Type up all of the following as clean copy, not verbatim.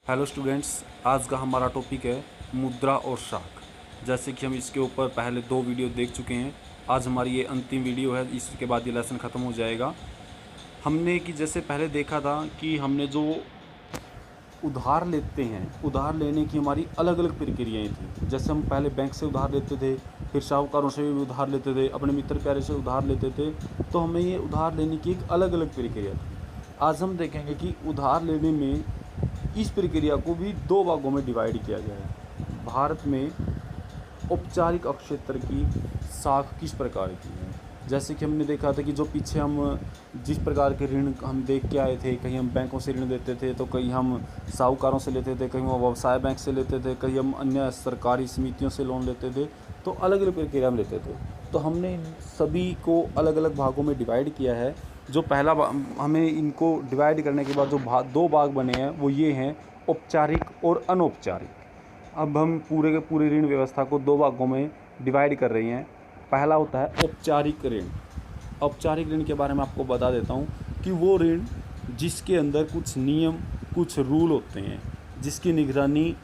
Hello students, आज का हमारा टॉपिक है मुद्रा और शाख। जैसे कि हम इसके ऊपर पहले 2 वीडियो देख चुके हैं। आज हमारी ये अंतिम वीडियो है, इसके बाद ये लेसन ख़त्म हो जाएगा। हमने कि जैसे पहले देखा था कि हमने जो उधार लेते हैं, उधार लेने की हमारी अलग अलग प्रक्रियाएँ थी। जैसे हम पहले बैंक से उधार लेते थे, फिर साहूकारों से भी उधार लेते थे, अपने मित्र प्यारे से उधार लेते थे। तो हमें ये उधार लेने की एक अलग अलग प्रक्रिया थी। आज हम देखेंगे कि उधार लेने में इस प्रक्रिया को भी 2 भागों में डिवाइड किया गया है। भारत में औपचारिक क्षेत्र की साख किस प्रकार की है। जैसे कि हमने देखा था कि जो पीछे हम जिस प्रकार के ऋण हम देख के आए थे, कहीं हम बैंकों से ऋण लेते थे, तो कहीं हम साहूकारों से लेते थे, कहीं हम व्यवसाय बैंक से लेते थे, कहीं हम अन्य सरकारी समितियों से लोन लेते थे। तो अलग अलग प्रक्रिया में लेते थे। तो हमने इन सभी को अलग अलग भागों में डिवाइड किया है। जो पहला हमें इनको डिवाइड करने के बाद जो 2 भाग बने हैं वो ये हैं, औपचारिक और अनौपचारिक। अब हम पूरे के पूरे ऋण व्यवस्था को 2 भागों में डिवाइड कर रहे हैं। पहला होता है औपचारिक ऋण। औपचारिक ऋण के बारे में आपको बता देता हूँ कि वो ऋण जिसके अंदर कुछ नियम, कुछ रूल होते हैं, जिसकी निगरानी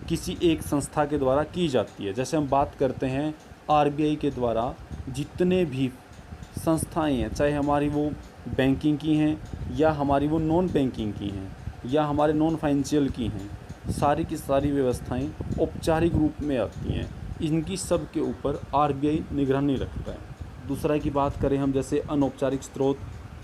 किसी एक संस्था के द्वारा की जाती है। जैसे हम बात करते हैं आरबीआई के द्वारा जितने भी संस्थाएं हैं, चाहे हमारी वो बैंकिंग की हैं या हमारी वो नॉन बैंकिंग की हैं या हमारे नॉन फाइनेंशियल की हैं, सारी की सारी व्यवस्थाएं औपचारिक रूप में आती हैं। इनकी सब के ऊपर आरबीआई निगरानी रखता है। दूसरा की बात करें हम, जैसे अनौपचारिक स्रोत।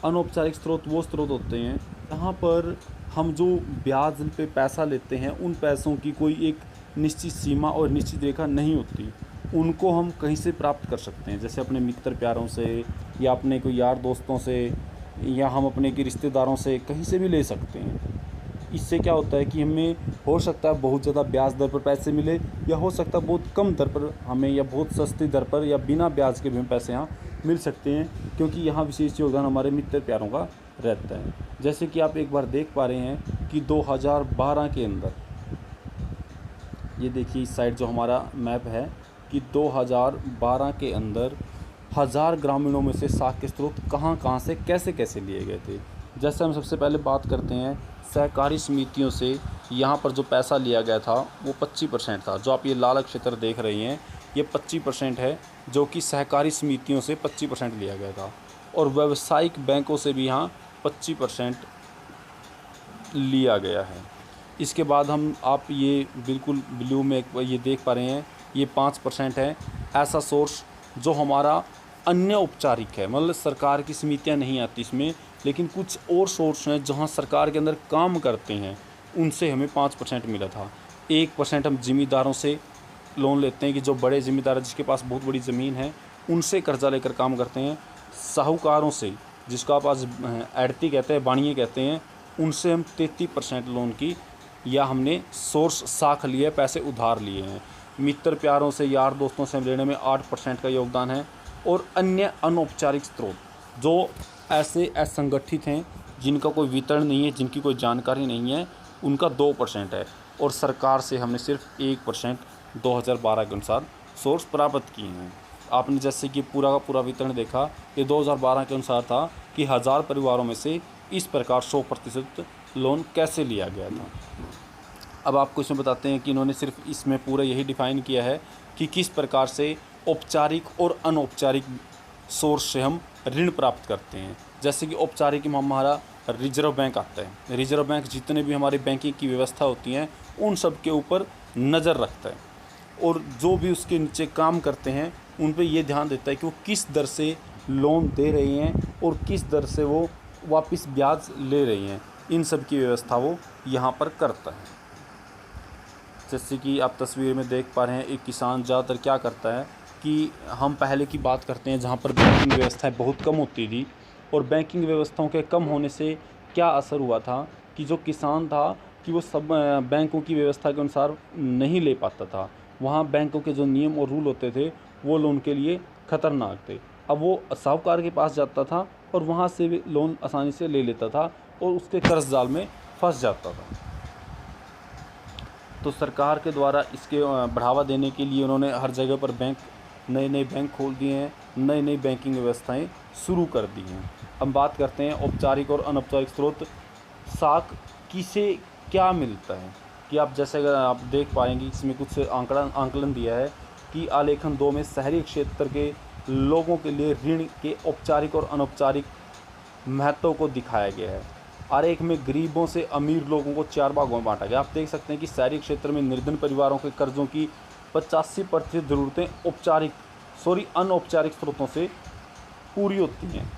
अनौपचारिक स्रोत वो स्रोत होते हैं जहाँ पर हम जो ब्याज पे पैसा लेते हैं, उन पैसों की कोई एक निश्चित सीमा और निश्चित रेखा नहीं होती। उनको हम कहीं से प्राप्त कर सकते हैं, जैसे अपने मित्र प्यारों से या अपने कोई यार दोस्तों से या हम अपने के रिश्तेदारों से कहीं से भी ले सकते हैं। इससे क्या होता है कि हमें हो सकता है बहुत ज़्यादा ब्याज दर पर पैसे मिले, या हो सकता है बहुत कम दर पर हमें, या बहुत सस्ती दर पर या बिना ब्याज के भी हमें पैसे यहाँ मिल सकते हैं, क्योंकि यहाँ विशेष योगदान हमारे मित्र प्यारों का रहता है। जैसे कि आप एक बार देख पा रहे हैं कि 2012 के अंदर, ये देखिए इस साइड जो हमारा मैप है, कि 2012 के अंदर 1000 ग्रामीणों में से साख के स्रोत कहाँ कहाँ से कैसे कैसे लिए गए थे। जैसे हम सबसे पहले बात करते हैं सहकारी समितियों से। यहाँ पर जो पैसा लिया गया था वो 25% था। जो आप ये लाल क्षेत्र देख रहे हैं, ये 25% है, जो कि सहकारी समितियों से 25% लिया गया था। और व्यावसायिक बैंकों से भी यहाँ 25% लिया गया है। इसके बाद आप ये बिल्कुल ब्लू में ये देख पा रहे हैं, ये 5% है। ऐसा सोर्स जो हमारा अन्य औपचारिक है, मतलब सरकार की समितियां नहीं आती इसमें, लेकिन कुछ और सोर्स हैं जहां सरकार के अंदर काम करते हैं, उनसे हमें 5% मिला था। 1% हम ज़िम्मेदारों से लोन लेते हैं, कि जो बड़े ज़िम्मेदार हैं, जिसके पास बहुत बड़ी ज़मीन है, उनसे कर्जा लेकर काम करते हैं। साहूकारों से, जिसको आप आज आड़ती कहते हैं, बाणिये कहते हैं, उनसे हम 33% लोन की, या हमने सोर्स साख लिए, पैसे उधार लिए हैं। मित्र प्यारों से, यार दोस्तों से लेने में 8% का योगदान है। और अन्य अनौपचारिक स्रोत जो ऐसे असंगठित हैं, जिनका कोई वितरण नहीं है, जिनकी कोई जानकारी नहीं है, उनका 2% है। और सरकार से हमने सिर्फ 1% 2012 के अनुसार सोर्स प्राप्त किए हैं। आपने जैसे कि पूरा का पूरा वितरण देखा, ये 2012 के अनुसार था कि 1000 परिवारों में से इस प्रकार 100% लोन कैसे लिया गया था। अब आपको इसमें बताते हैं कि इन्होंने सिर्फ इसमें पूरा यही डिफ़ाइन किया है कि किस प्रकार से औपचारिक और अनौपचारिक सोर्स से हम ऋण प्राप्त करते हैं। जैसे कि औपचारिक में हमारा रिजर्व बैंक आता है। रिजर्व बैंक जितने भी हमारी बैंकिंग की व्यवस्था होती हैं, उन सब के ऊपर नज़र रखता है, और जो भी उसके नीचे काम करते हैं उन पे ये ध्यान देता है कि वो किस दर से लोन दे रहे हैं और किस दर से वो वापस ब्याज ले रहे हैं। इन सब की व्यवस्था वो यहाँ पर करता है। जैसे कि आप तस्वीर में देख पा रहे हैं, एक किसान ज़्यादातर क्या करता है कि हम पहले की बात करते हैं जहाँ पर बैंकिंग व्यवस्थाएं बहुत कम होती थी, और बैंकिंग व्यवस्थाओं के कम होने से क्या असर हुआ था कि जो किसान था कि वो सब बैंकों की व्यवस्था के अनुसार नहीं ले पाता था। वहाँ बैंकों के जो नियम और रूल होते थे वो लोन के लिए ख़तरनाक थे। अब वो साहूकार के पास जाता था और वहाँ से भी लोन आसानी से ले लेता था और उसके कर्ज जाल में फंस जाता था। तो सरकार के द्वारा इसके बढ़ावा देने के लिए उन्होंने हर जगह पर नए नए बैंक खोल दिए हैं, नई नई बैंकिंग व्यवस्थाएं शुरू कर दी हैं। अब बात करते हैं औपचारिक और अनौपचारिक स्रोत। साख किसे क्या मिलता है। कि आप जैसे अगर आप देख पाएंगे इसमें कुछ आंकलन दिया है कि आलेखन 2 में शहरी क्षेत्र के लोगों के लिए ऋण के औपचारिक और अनौपचारिक महत्व को दिखाया गया है। आरेख में गरीबों से अमीर लोगों को 4 भागों में बांटा गया। आप देख सकते हैं कि शहरी क्षेत्र में निर्धन परिवारों के कर्जों की 85% ज़रूरतें अनौपचारिक स्रोतों से पूरी होती हैं।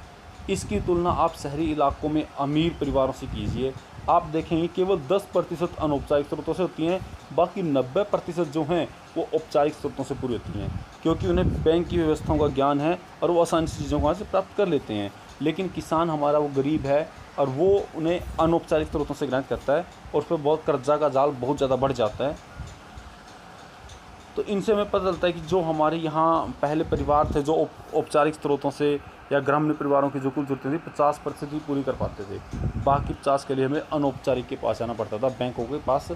इसकी तुलना आप शहरी इलाकों में अमीर परिवारों से कीजिए। आप देखेंगे केवल 10% अनौपचारिक स्रोतों से होती हैं, बाकी 90% जो हैं वो औपचारिक स्रोतों से पूरी होती हैं, क्योंकि उन्हें बैंक की व्यवस्थाओं का ज्ञान है और वो आसानी से चीज़ों को वहाँ से प्राप्त कर लेते हैं। लेकिन किसान हमारा वो गरीब है और वो उन्हें अनौपचारिक स्रोतों से ग्रहण करता है और उस पर बहुत कर्जा का जाल बहुत ज़्यादा बढ़ जाता है। तो इनसे हमें पता चलता है कि जो हमारे यहाँ पहले परिवार थे जो औपचारिक स्रोतों से या ग्रामीण परिवारों की जो कुल ज़रूरतें थी 50% ही पूरी कर पाते थे, बाकी 50 के लिए हमें अनौपचारिक के पास जाना पड़ता था, बैंकों के पास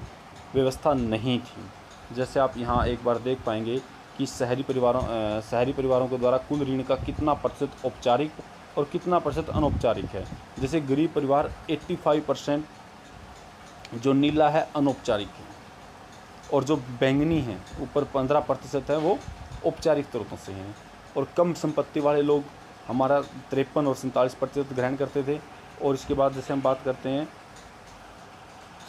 व्यवस्था नहीं थी। जैसे आप यहाँ एक बार देख पाएंगे कि शहरी परिवारों के द्वारा कुल ऋण का कितना प्रतिशत औपचारिक और कितना प्रतिशत अनौपचारिक है। जैसे गरीब परिवार 85% जो नीला है अनौपचारिक है और जो बैंगनी है ऊपर 15% है वो औपचारिक स्रोतों से हैं। और कम संपत्ति वाले लोग हमारा 53 और 47% ग्रहण करते थे। और इसके बाद जैसे हम बात करते हैं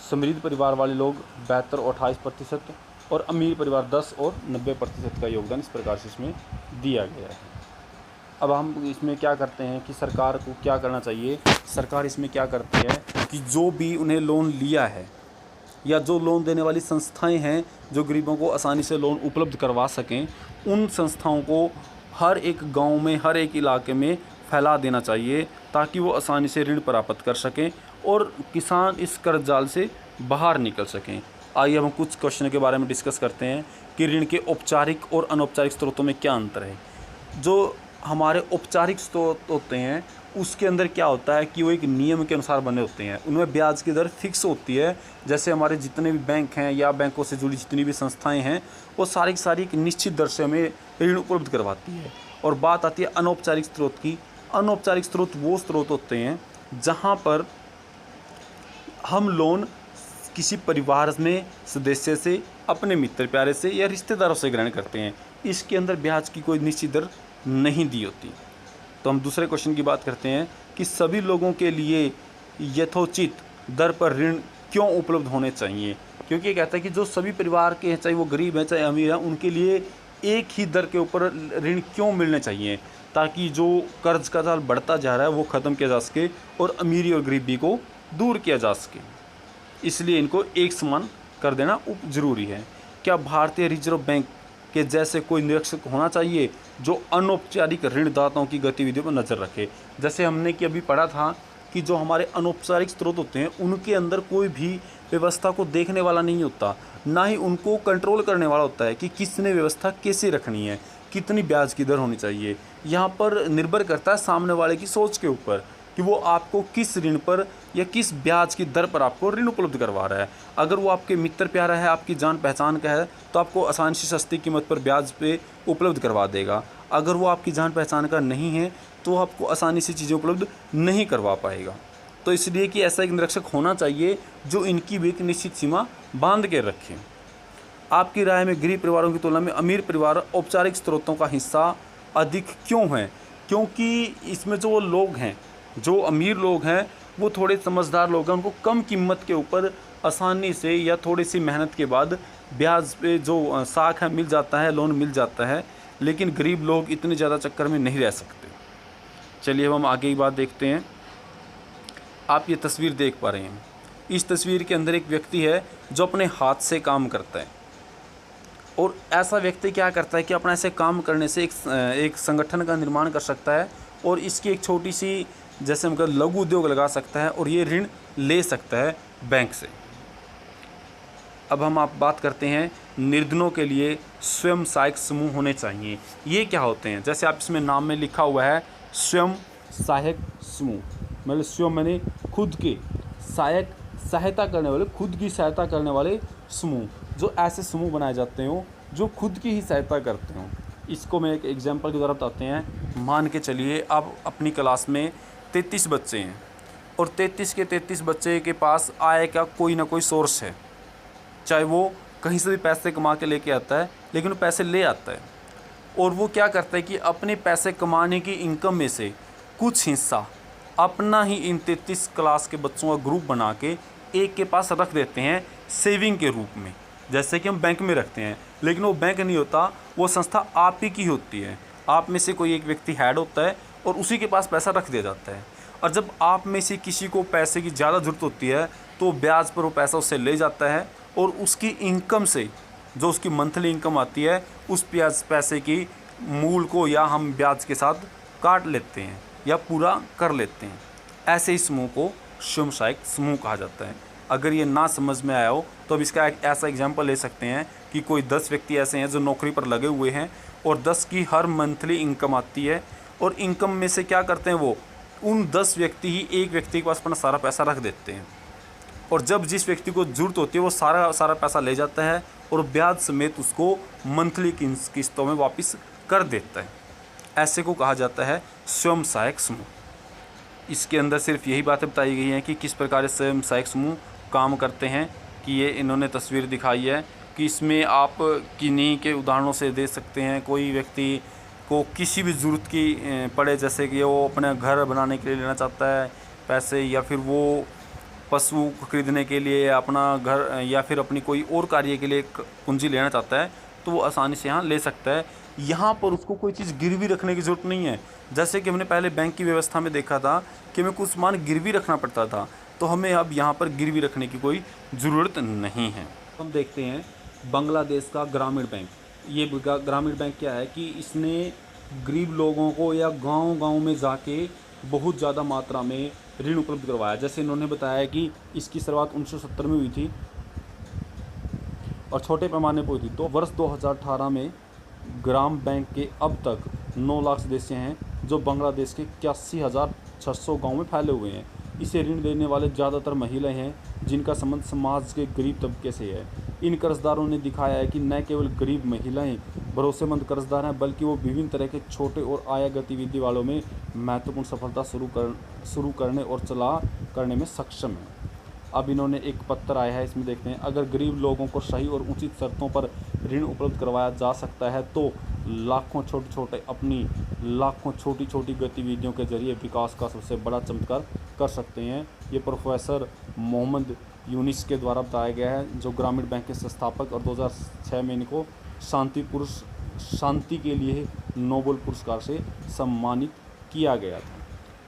समृद्ध परिवार वाले लोग 72 और 28% और अमीर परिवार 10 और 90% का योगदान इस प्रकार से इसमें दिया गया है। अब हम इसमें क्या करते हैं कि सरकार को क्या करना चाहिए। सरकार इसमें क्या करती है कि जो भी उन्हें लोन लिया है या जो लोन देने वाली संस्थाएं हैं जो गरीबों को आसानी से लोन उपलब्ध करवा सकें, उन संस्थाओं को हर एक गांव में हर एक इलाके में फैला देना चाहिए ताकि वो आसानी से ऋण प्राप्त कर सकें और किसान इस कर्ज जाल से बाहर निकल सकें। आइए हम कुछ क्वेश्चन के बारे में डिस्कस करते हैं कि ऋण के औपचारिक और अनौपचारिक स्रोतों में क्या अंतर है। जो हमारे औपचारिक स्रोत होते हैं उसके अंदर क्या होता है कि वो एक नियम के अनुसार बने होते हैं, उनमें ब्याज की दर फिक्स होती है। जैसे हमारे जितने भी बैंक हैं या बैंकों से जुड़ी जितनी भी संस्थाएं हैं वो सारी की सारी एक निश्चित दर से हमें ऋण उपलब्ध करवाती है। और बात आती है अनौपचारिक स्रोत की। अनौपचारिक स्रोत वो स्रोत होते हैं जहाँ पर हम लोन किसी परिवार में सदस्य से, अपने मित्र प्यारे से या रिश्तेदारों से ग्रहण करते हैं। इसके अंदर ब्याज की कोई निश्चित दर नहीं दी होती। तो हम दूसरे क्वेश्चन की बात करते हैं कि सभी लोगों के लिए यथोचित दर पर ऋण क्यों उपलब्ध होने चाहिए। क्योंकि ये कहता है कि जो सभी परिवार के हैं, चाहे वो गरीब हैं चाहे अमीर हैं, उनके लिए एक ही दर के ऊपर ऋण क्यों मिलने चाहिए ताकि जो कर्ज का जाल बढ़ता जा रहा है वो ख़त्म किया जा सके और अमीरी और गरीबी को दूर किया जा सके। इसलिए इनको एक समान कर देना ज़रूरी है। क्या भारतीय रिजर्व बैंक के जैसे कोई निरीक्षक होना चाहिए जो अनौपचारिक ऋणदाताओं की गतिविधियों पर नज़र रखे। जैसे हमने कि अभी पढ़ा था कि जो हमारे अनौपचारिक स्रोत होते हैं उनके अंदर कोई भी व्यवस्था को देखने वाला नहीं होता, ना ही उनको कंट्रोल करने वाला होता है कि किसने व्यवस्था कैसे रखनी है, कितनी ब्याज की दर होनी चाहिए। यहाँ पर निर्भर करता है सामने वाले की सोच के ऊपर कि वो आपको किस ऋण पर या किस ब्याज की दर पर आपको ऋण उपलब्ध करवा रहा है। अगर वो आपके मित्र प्यारा है, आपकी जान पहचान का है, तो आपको आसानी से सस्ती कीमत पर ब्याज पे उपलब्ध करवा देगा। अगर वो आपकी जान पहचान का नहीं है तो आपको आसानी से चीज़ें उपलब्ध नहीं करवा पाएगा। तो इसलिए कि ऐसा एक निरीक्षक होना चाहिए जो इनकी भी एक निश्चित सीमा बांध के रखे। आपकी राय में गरीब परिवारों की तुलना में अमीर परिवार औपचारिक स्रोतों का हिस्सा अधिक क्यों है? क्योंकि इसमें जो लोग हैं, जो अमीर लोग हैं, वो थोड़े समझदार लोग हैं, उनको कम कीमत के ऊपर आसानी से या थोड़ी सी मेहनत के बाद ब्याज पे जो साख है मिल जाता है, लोन मिल जाता है। लेकिन गरीब लोग इतने ज़्यादा चक्कर में नहीं रह सकते। चलिए अब हम आगे की बात देखते हैं। आप ये तस्वीर देख पा रहे हैं। इस तस्वीर के अंदर एक व्यक्ति है जो अपने हाथ से काम करता है। और ऐसा व्यक्ति क्या करता है कि अपना ऐसे काम करने से एक संगठन का निर्माण कर सकता है और इसकी एक छोटी सी जैसे हम कहते लघु उद्योग लगा सकता है और ये ऋण ले सकता है बैंक से। अब हम आप बात करते हैं निर्धनों के लिए स्वयं सहायक समूह होने चाहिए। ये क्या होते हैं? जैसे आप इसमें नाम में लिखा हुआ है स्वयं सहायक समूह, मतलब स्वयं मैंने खुद के सहायता करने वाले, खुद की सहायता करने वाले समूह। जो ऐसे समूह बनाए जाते हो जो खुद की ही सहायता करते हो। इसको मैं एक एग्जांपल के द्वारा बताते हैं। मान के चलिए आप अपनी क्लास में 33 बच्चे हैं और 33 के 33 बच्चे के पास आय का कोई ना कोई सोर्स है, चाहे वो कहीं से भी पैसे कमा के लेके आता है, लेकिन वो पैसे ले आता है और वो क्या करता है कि अपने पैसे कमाने की इनकम में से कुछ हिस्सा अपना ही इन 33 क्लास के बच्चों का ग्रुप बना के एक के पास रख देते हैं सेविंग के रूप में, जैसे कि हम बैंक में रखते हैं। लेकिन वो बैंक नहीं होता, वो संस्था आप ही की होती है। आप में से कोई एक व्यक्ति हेड होता है और उसी के पास पैसा रख दिया जाता है, और जब आप में से किसी को पैसे की ज़्यादा ज़रूरत होती है तो ब्याज पर वो पैसा उससे ले जाता है और उसकी इनकम से, जो उसकी मंथली इनकम आती है, उस पैसे की मूल को या हम ब्याज के साथ काट लेते हैं या पूरा कर लेते हैं। ऐसे ही समूह को स्वयं सहायक समूह कहा जाता है। अगर ये ना समझ में आया हो तो अब इसका एक ऐसा एग्जांपल ले सकते हैं कि कोई 10 व्यक्ति ऐसे हैं जो नौकरी पर लगे हुए हैं और 10 की हर मंथली इनकम आती है, और इनकम में से क्या करते हैं, वो उन 10 व्यक्ति ही एक व्यक्ति के पास अपना सारा पैसा रख देते हैं, और जब जिस व्यक्ति को ज़रूरत होती है वो सारा पैसा ले जाता है और ब्याज समेत उसको मंथली किस्तों में वापस कर देता है। ऐसे को कहा जाता है स्वयं सहायक समूह। इसके अंदर सिर्फ यही बातें बताई गई हैं कि किस प्रकार स्वयं सहायक समूह काम करते हैं, कि ये इन्होंने तस्वीर दिखाई है कि इसमें आप किन्हीं के उदाहरणों से दे सकते हैं। कोई व्यक्ति को किसी भी ज़रूरत की पड़े, जैसे कि वो अपने घर बनाने के लिए लेना चाहता है पैसे, या फिर वो पशु खरीदने के लिए अपना घर, या फिर अपनी कोई और कार्य के लिए पूंजी लेना चाहता है, तो वो आसानी से यहाँ ले सकता है। यहाँ पर उसको कोई चीज़ गिरवी रखने की ज़रूरत नहीं है। जैसे कि हमने पहले बैंक की व्यवस्था में देखा था कि हमें कुछ सामान गिरवी रखना पड़ता था, तो हमें अब यहाँ पर गिरवी रखने की कोई ज़रूरत नहीं है। हम देखते हैं बांग्लादेश का ग्रामीण बैंक। ये ग्रामीण बैंक क्या है कि इसने गरीब लोगों को या गांव-गांव में जाके बहुत ज़्यादा मात्रा में ऋण उपलब्ध करवाया। जैसे इन्होंने बताया कि इसकी शुरुआत 1970 में हुई थी और छोटे पैमाने पर हुई थी। तो वर्ष 2018 में ग्राम बैंक के अब तक 9 लाख सदस्य हैं, जो बांग्लादेश के 81,600 गाँव में फैले हुए हैं। इसे ऋण देने वाले ज़्यादातर महिलाएं हैं, जिनका संबंध समाज के गरीब तबके से है। इन कर्जदारों ने दिखाया है कि न केवल गरीब महिलाएं भरोसेमंद कर्जदार हैं, बल्कि वो विभिन्न तरह के छोटे और आय गतिविधि वालों में महत्वपूर्ण सफलता शुरू करने और चला करने में सक्षम हैं। अब इन्होंने एक पत्र आया है, इसमें देखते हैं, अगर गरीब लोगों को सही और उचित शर्तों पर ऋण उपलब्ध करवाया जा सकता है तो लाखों छोटी छोटी गतिविधियों के जरिए विकास का सबसे बड़ा चमत्कार कर सकते हैं। ये प्रोफेसर मोहम्मद यूनिस के द्वारा बताया गया है, जो ग्रामीण बैंक के संस्थापक, और 2006 में इनको शांति के लिए नोबेल पुरस्कार से सम्मानित किया गया था।